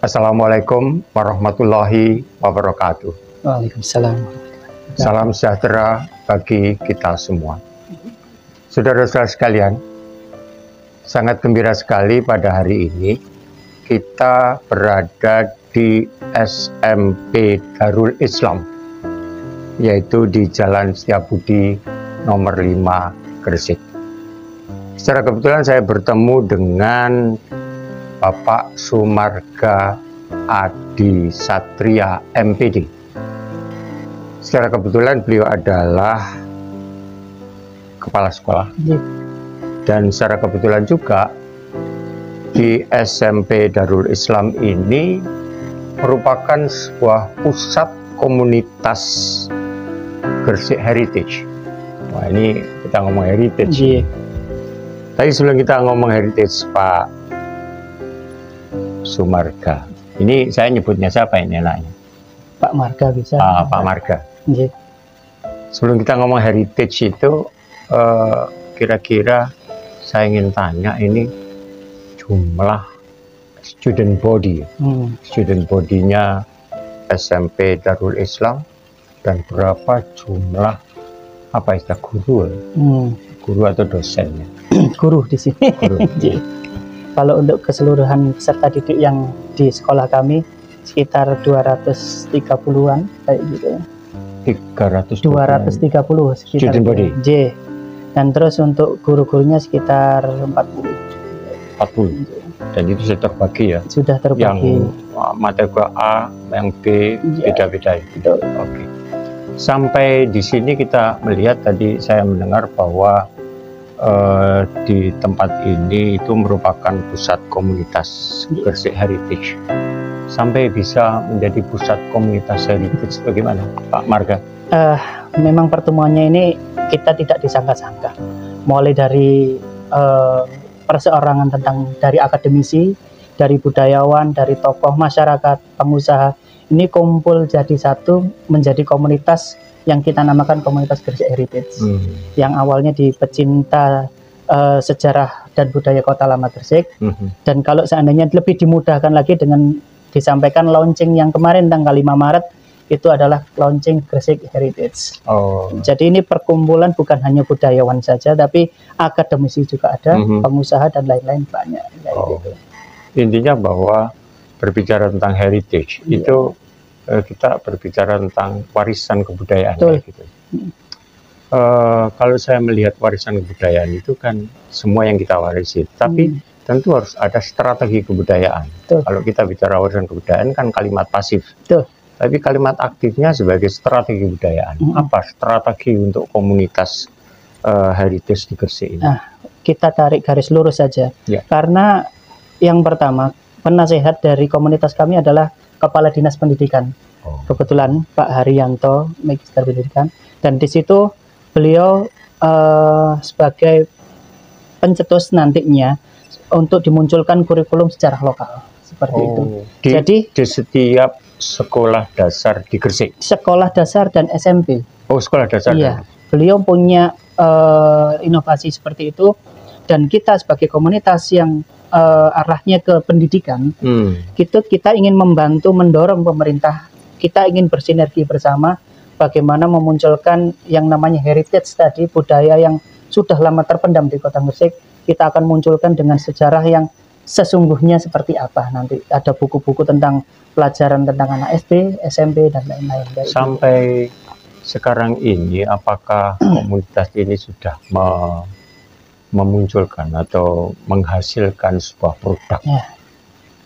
Assalamualaikum warahmatullahi wabarakatuh. Waalaikumsalam. Salam sejahtera bagi kita semua. Saudara-saudara sekalian, sangat gembira sekali pada hari ini kita berada di SMP Darul Islam, yaitu di Jalan Setiabudi nomor 5 Gresik. Secara kebetulan saya bertemu dengan Bapak Sumarga Adi Satria MPD. Secara kebetulan beliau adalah kepala sekolah. Dan secara kebetulan juga di SMP Darul Islam ini merupakan sebuah pusat komunitas Gresik Heritage. Wah, ini kita ngomong heritage. Tapi sebelum kita ngomong heritage, Pak Sumarga, ini saya nyebutnya siapa ini enaknya? Pak Marga bisa. Pak Marga. Sebelum kita ngomong heritage itu, kira-kira saya ingin tanya ini jumlah student body, student bodinya SMP Darul Islam, dan berapa jumlah guru atau dosennya? Guru di sini. Guru. Kalau untuk keseluruhan peserta didik yang di sekolah kami sekitar 230-an kayak gitu. 230 sekitar. Student body. Dan terus untuk guru-gurunya sekitar 40. Dan itu sudah terbagi ya? Sudah terbagi. Yang materi A, yang B, beda-beda. Oke. Sampai di sini kita melihat, tadi saya mendengar bahwa di tempat ini itu merupakan pusat komunitas Gresik Heritage. Sampai bisa menjadi pusat komunitas heritage, bagaimana Pak Marga? Memang pertemuannya ini kita tidak disangka-sangka. Mulai dari perseorangan dari akademisi, dari budayawan, dari tokoh masyarakat, pengusaha, ini kumpul jadi satu menjadi komunitas yang kita namakan komunitas Gresik Heritage. Yang awalnya di pecinta sejarah dan budaya Kota Lama Gresik. Dan kalau seandainya lebih dimudahkan lagi dengan disampaikan launching yang kemarin tanggal 5 Maret itu adalah launching Gresik Heritage. Jadi ini perkumpulan bukan hanya budayawan saja, tapi akademisi juga ada, pengusaha dan lain-lain banyak. Gitu. Intinya bahwa berbicara tentang heritage itu kita berbicara tentang warisan kebudayaan. Gitu. Kalau saya melihat warisan kebudayaan itu kan semua yang kita warisi, tapi tentu harus ada strategi kebudayaan. Kalau kita bicara warisan kebudayaan kan kalimat pasif. Tapi kalimat aktifnya sebagai strategi kebudayaan. Apa strategi untuk komunitas heritage di Gresik ini? Kita tarik garis lurus saja. Karena yang pertama, penasehat dari komunitas kami adalah Kepala Dinas Pendidikan. Kebetulan Pak Haryanto, Magister Pendidikan. Dan di situ beliau sebagai pencetus nantinya untuk dimunculkan kurikulum sejarah lokal. Seperti itu. Jadi di setiap sekolah dasar di Gresik? Sekolah dasar dan SMP. Sekolah dasar. Iya, beliau punya inovasi seperti itu, dan kita sebagai komunitas yang arahnya ke pendidikan, kita ingin membantu mendorong pemerintah, kita ingin bersinergi bersama bagaimana memunculkan yang namanya heritage tadi, budaya yang sudah lama terpendam di Kota Gresik. Kita akan munculkan dengan sejarah yang sesungguhnya seperti apa. Nanti ada buku-buku tentang pelajaran tentang anak SD, SMP, dan lain-lain. Sampai sekarang ini, apakah komunitas ini sudah memunculkan atau menghasilkan sebuah produk?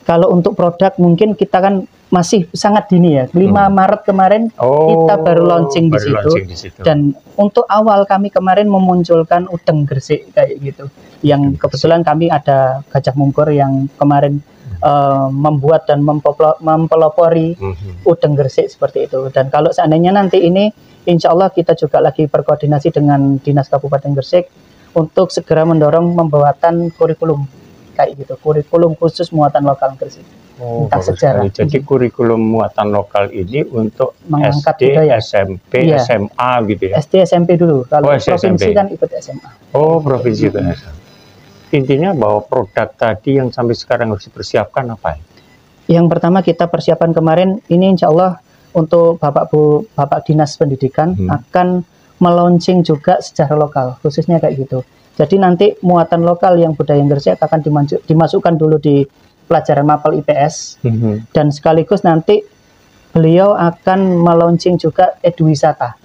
Kalau untuk produk mungkin kita kan masih sangat dini ya. 5 Maret kemarin kita baru launching di situ. Dan untuk awal kami kemarin memunculkan udeng Gresik kayak gitu. Yang kebetulan kami ada Gajah Mungkur yang kemarin membuat dan mempelopori udeng Gresik seperti itu. Dan kalau seandainya nanti ini, insya Allah kita juga lagi berkoordinasi dengan Dinas Kabupaten Gresik untuk segera mendorong pembuatan kurikulum kayak gitu, kurikulum khusus muatan lokal Gresik tentang sejarah. Jadi kurikulum muatan lokal ini untuk mengangkat SD, budaya. SMP, SMA gitu ya? SD, SMP dulu, kalau provinsi kan ikut SMA. Provinsi itu SMA. Intinya bahwa produk tadi yang sampai sekarang harus dipersiapkan apa? Yang pertama kita persiapan kemarin ini insya Allah untuk Bapak Dinas Pendidikan akan melaunching juga sejarah lokal, khususnya kayak gitu. Jadi nanti muatan lokal yang budaya Gresik akan dimasukkan dulu di pelajaran mapel IPS, dan sekaligus nanti beliau akan melaunching juga eduwisata.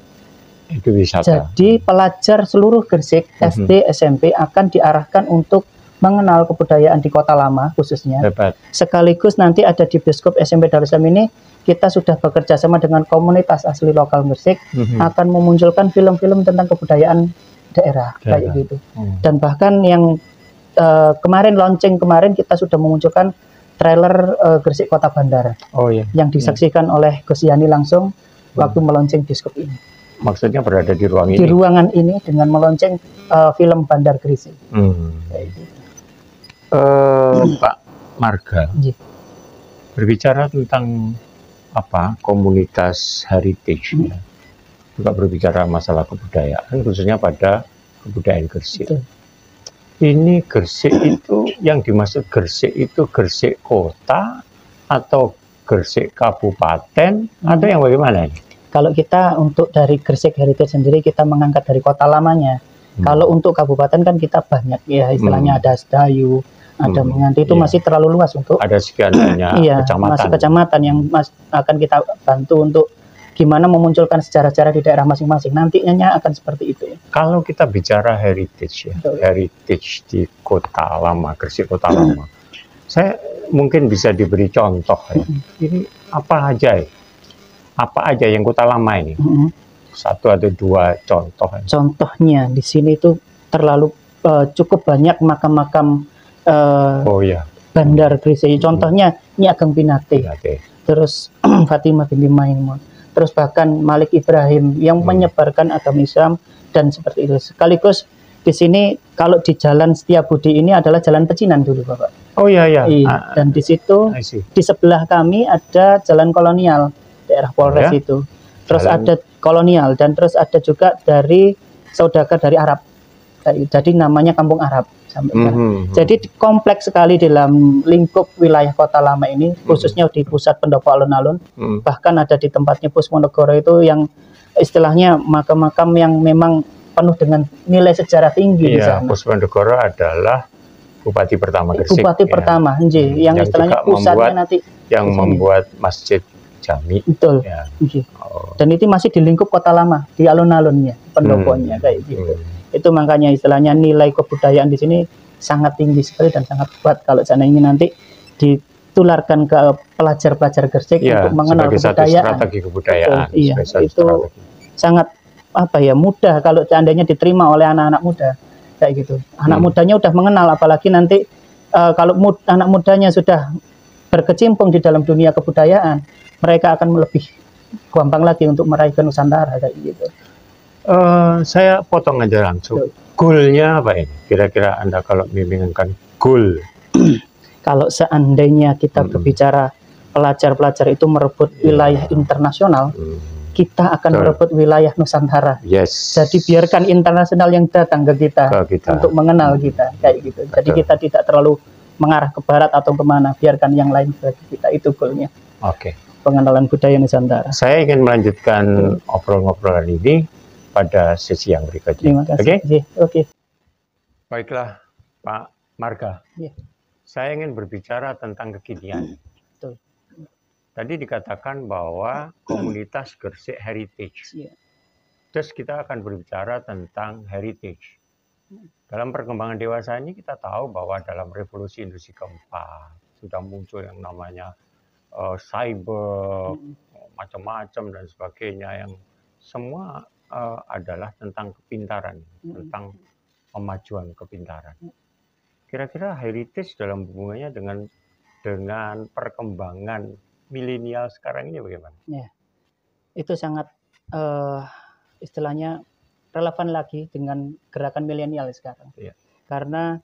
Jadi pelajar seluruh Gresik, SD, SMP akan diarahkan untuk mengenal kebudayaan di Kota Lama khususnya. Sekaligus nanti ada di Bioskop SMP Darussalam ini, kita sudah bekerja sama dengan komunitas asli lokal Gresik, akan memunculkan film-film tentang kebudayaan daerah. Kayak gitu. Dan bahkan yang kemarin launching kemarin kita sudah memunculkan trailer Gresik Kota Bandar, yang disaksikan oleh Gus Yani langsung waktu melaunching bioskop ini. Maksudnya berada di ruang ini? Di ruangan ini dengan melonceng film Bandar Gresik. Pak Marga, berbicara tentang komunitas heritage, juga berbicara masalah kebudayaan, khususnya pada kebudayaan Gresik. Ini Gresik itu, yang dimaksud Gresik itu Gresik kota atau Gresik kabupaten atau yang bagaimana ini? Kalau kita untuk dari Gresik Heritage sendiri kita mengangkat dari kota lamanya. Kalau untuk kabupaten kan kita banyak ya, istilahnya ada Sedayu, ada Menganti, itu masih terlalu luas untuk ada sekian banyak kecamatan. Masih kecamatan yang akan kita bantu untuk gimana memunculkan sejarah-sejarah di daerah masing-masing. Nantinya akan seperti itu. Kalau kita bicara heritage ya, heritage di Kota Lama, Gresik Kota Lama, saya mungkin bisa diberi contoh ya. Ini apa aja ya? Apa aja yang Kota Lama ini? Satu atau dua contoh. Contohnya di sini itu terlalu cukup banyak makam-makam Bandar Gresik. Contohnya Nyi Ageng Pinate. Terus Fatimah binti Maimun. Terus bahkan Malik Ibrahim yang menyebarkan agama Islam dan seperti itu. Sekaligus di sini kalau di Jalan Setiabudi ini adalah Jalan Pecinan dulu, Bapak. Dan di situ di sebelah kami ada Jalan Kolonial, daerah Polres itu. Terus ada kolonial dan terus ada juga dari saudagar dari Arab. Jadi namanya Kampung Arab. Jadi kompleks sekali dalam lingkup wilayah Kota Lama ini, khususnya di pusat pendopo alun-alun. Bahkan ada di tempatnya Pusmonegoro itu yang istilahnya makam-makam yang memang penuh dengan nilai sejarah tinggi. Pusmonegoro adalah Bupati pertama Gresik. Bupati pertama, yang istilahnya pusatnya nanti yang membuat masjid Jami. Betul. Dan itu masih di lingkup Kota Lama, di alun-alunnya, pendoponya kayak gitu. Itu makanya istilahnya nilai kebudayaan di sini sangat tinggi sekali dan sangat kuat kalau seandainya nanti ditularkan ke pelajar-pelajar Gresik untuk mengenal kebudayaan. Strategi kebudayaan. Itu sangat mudah kalau seandainya diterima oleh anak-anak muda kayak gitu. Anak mudanya udah mengenal, apalagi nanti kalau anak mudanya sudah berkecimpung di dalam dunia kebudayaan, mereka akan lebih gampang lagi untuk meraih ke Nusantara kayak gitu. Saya potong aja langsung. Goalnya apa ini? Kira-kira Anda kalau membimbingkan goal? Kalau seandainya kita berbicara pelajar-pelajar itu merebut wilayah internasional, kita akan merebut wilayah Nusantara. Jadi biarkan internasional yang datang ke kita untuk mengenal kita kayak gitu. Jadi kita tidak terlalu mengarah ke barat atau kemana, biarkan yang lain bagi kita, itu goalnya. Pengenalan budaya Nusantara. Saya ingin melanjutkan obrolan ini pada sesi yang berikutnya. Terima kasih. Oke. Baiklah, Pak Marga. Saya ingin berbicara tentang kekinian. Tadi dikatakan bahwa komunitas Gresik Heritage. Terus kita akan berbicara tentang heritage. Dalam perkembangan dewasa ini kita tahu bahwa dalam revolusi industri keempat sudah muncul yang namanya cyber, macam-macam dan sebagainya, yang semua adalah tentang kepintaran, tentang pemajuan kepintaran. Kira-kira heritage dalam hubungannya dengan perkembangan milenial sekarang ini bagaimana? Itu sangat istilahnya relevan lagi dengan gerakan milenial sekarang. Karena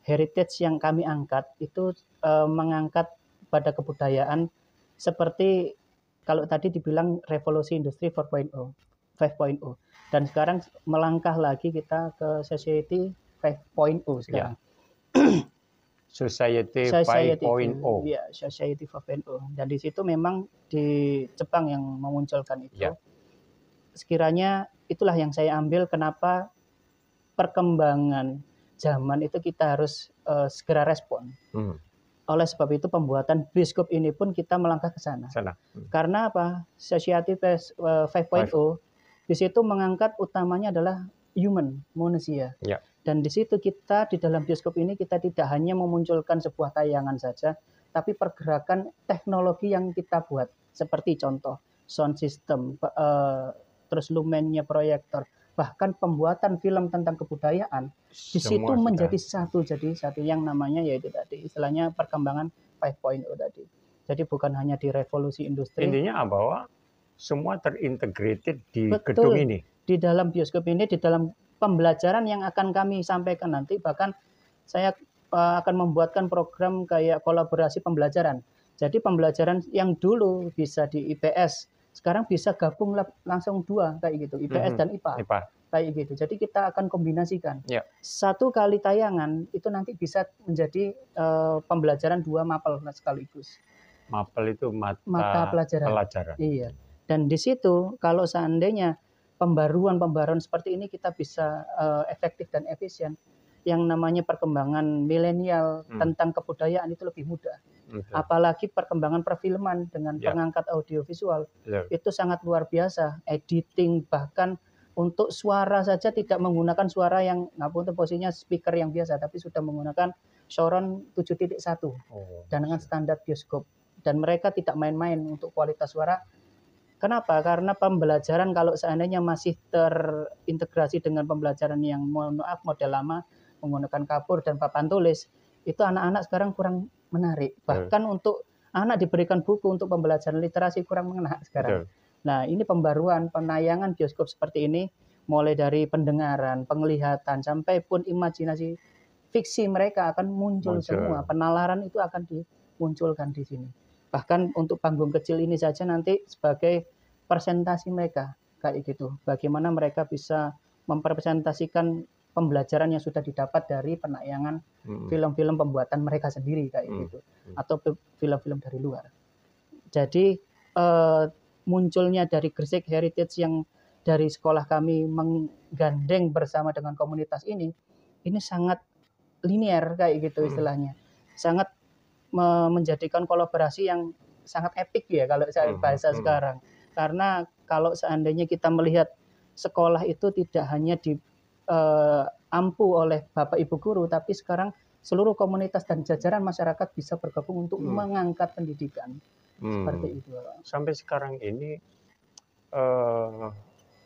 heritage yang kami angkat itu mengangkat pada kebudayaan seperti kalau tadi dibilang revolusi industri 4.0, 5.0, dan sekarang melangkah lagi kita ke society 5.0 sekarang. Society 5.0. Ya, Society 5.0. Dan di situ memang di Jepang yang memunculkan itu. Ya. Sekiranya itulah yang saya ambil, kenapa perkembangan zaman itu kita harus segera respon. Oleh sebab itu pembuatan bioskop ini pun kita melangkah ke sana. Karena apa? Society 5.0 di situ mengangkat utamanya adalah human, manusia. Ya. Dan di situ kita di dalam bioskop ini kita tidak hanya memunculkan sebuah tayangan saja, tapi pergerakan teknologi yang kita buat. Seperti contoh sound system, terus lumennya proyektor, bahkan pembuatan film tentang kebudayaan. Di situ menjadi satu yang namanya yaitu tadi istilahnya perkembangan 5.0 tadi. Jadi bukan hanya di revolusi industri. Intinya bahwa semua terintegrated di gedung ini. Di dalam bioskop ini, di dalam pembelajaran yang akan kami sampaikan nanti, bahkan saya akan membuatkan program kayak kolaborasi pembelajaran. Jadi pembelajaran yang dulu bisa di IPS, sekarang bisa gabung langsung dua kayak gitu, IPS dan IPA. Kayak gitu. Jadi kita akan kombinasikan. Ya. Satu kali tayangan itu nanti bisa menjadi pembelajaran dua mapel sekaligus. Mapel itu mata pelajaran. Iya. Dan di situ kalau seandainya pembaruan seperti ini kita bisa efektif dan efisien. Yang namanya perkembangan milenial tentang kebudayaan itu lebih mudah. Apalagi perkembangan perfilman dengan pengangkat audiovisual itu sangat luar biasa. Editing bahkan untuk suara saja tidak menggunakan suara yang ngapunten posisinya speaker yang biasa, tapi sudah menggunakan Sauron 7.1 dan dengan standar bioskop. Dan mereka tidak main-main untuk kualitas suara. Kenapa? Karena pembelajaran kalau seandainya masih terintegrasi dengan pembelajaran yang model lama, menggunakan kapur dan papan tulis, itu anak-anak sekarang kurang menarik. Bahkan untuk anak diberikan buku untuk pembelajaran literasi kurang mengena sekarang. Nah, ini pembaruan penayangan bioskop seperti ini, mulai dari pendengaran, penglihatan, sampai pun imajinasi fiksi mereka akan muncul semua. Penalaran itu akan dimunculkan di sini. Bahkan untuk panggung kecil ini saja nanti sebagai presentasi mereka kayak gitu. Bagaimana mereka bisa mempresentasikan pembelajaran yang sudah didapat dari penayangan film-film pembuatan mereka sendiri kayak gitu, atau film-film dari luar. Jadi munculnya dari Gresik Heritage yang dari sekolah kami menggandeng bersama dengan komunitas ini sangat linear kayak gitu istilahnya, sangat menjadikan kolaborasi yang sangat epik ya kalau saya bahasa sekarang. Karena kalau seandainya kita melihat sekolah itu tidak hanya diampu oleh Bapak Ibu guru, tapi sekarang seluruh komunitas dan jajaran masyarakat bisa bergabung untuk mengangkat pendidikan. Seperti itu. Sampai sekarang ini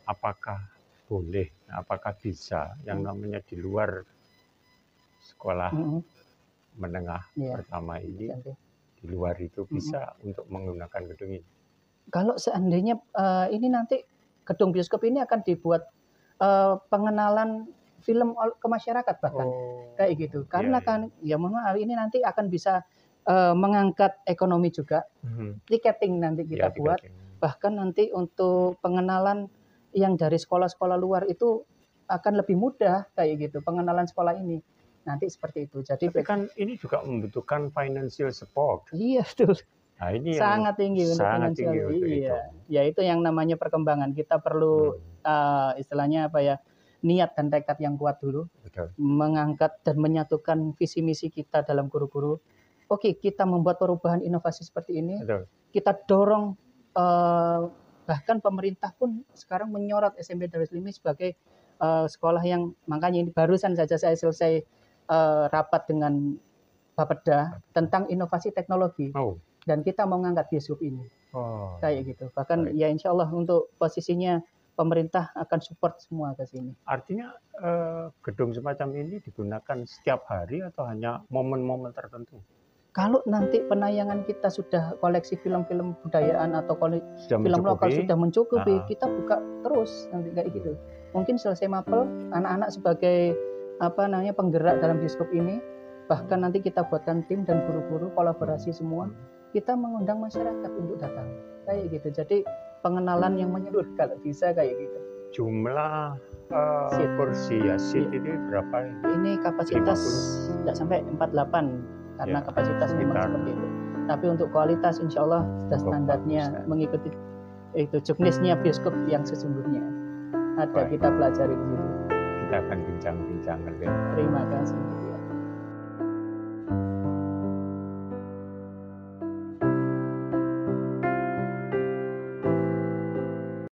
apakah boleh, apakah bisa yang namanya di luar sekolah menengah pertama ini, di luar itu bisa untuk menggunakan gedung ini? Kalau seandainya ini nanti gedung bioskop ini akan dibuat pengenalan film ke masyarakat bahkan kayak gitu. Karena kan ya mohon maaf ini nanti akan bisa mengangkat ekonomi juga. Tiketing nanti kita buat. Bahkan nanti untuk pengenalan yang dari sekolah-sekolah luar itu akan lebih mudah kayak gitu pengenalan sekolah ini. Nanti seperti itu. Jadi kan ini juga membutuhkan financial support. Iya betul. Nah, ini sangat tinggi untuk finansial. Iya. Ya itu yang namanya perkembangan. Kita perlu istilahnya apa ya? Niat dan tekad yang kuat dulu. Betul. Mengangkat dan menyatukan visi misi kita dalam guru-guru. Oke, kita membuat perubahan inovasi seperti ini. Betul. Kita dorong bahkan pemerintah pun sekarang menyorot SMP Darus Ilmi sebagai sekolah yang makanya ini barusan saja saya selesai rapat dengan Bapeda tentang inovasi teknologi dan kita mau ngangkat bioskop ini kayak gitu. Bahkan ya insya Allah untuk posisinya pemerintah akan support semua ke sini. Artinya gedung semacam ini digunakan setiap hari atau hanya momen-momen tertentu? Kalau nanti penayangan kita sudah koleksi film-film budayaan atau film lokal sudah mencukupi, kita buka terus nanti kayak gitu. Mungkin selesai mapel, anak-anak sebagai penggerak dalam bioskop ini, bahkan nanti kita buatkan tim dan guru-guru kolaborasi semua, kita mengundang masyarakat untuk datang kayak gitu. Jadi pengenalan yang menyeluruh kalau bisa kayak gitu. Jumlah kursi ya seat ini berapa? Ini kapasitas tidak sampai 48 karena kapasitas memang seperti itu. Tapi untuk kualitas insya Allah sudah standarnya mengikuti itu juknisnya bioskop yang sesungguhnya. Ada kita pelajari di situ. Kita akan bincang-bincang lebih. Terima kasih.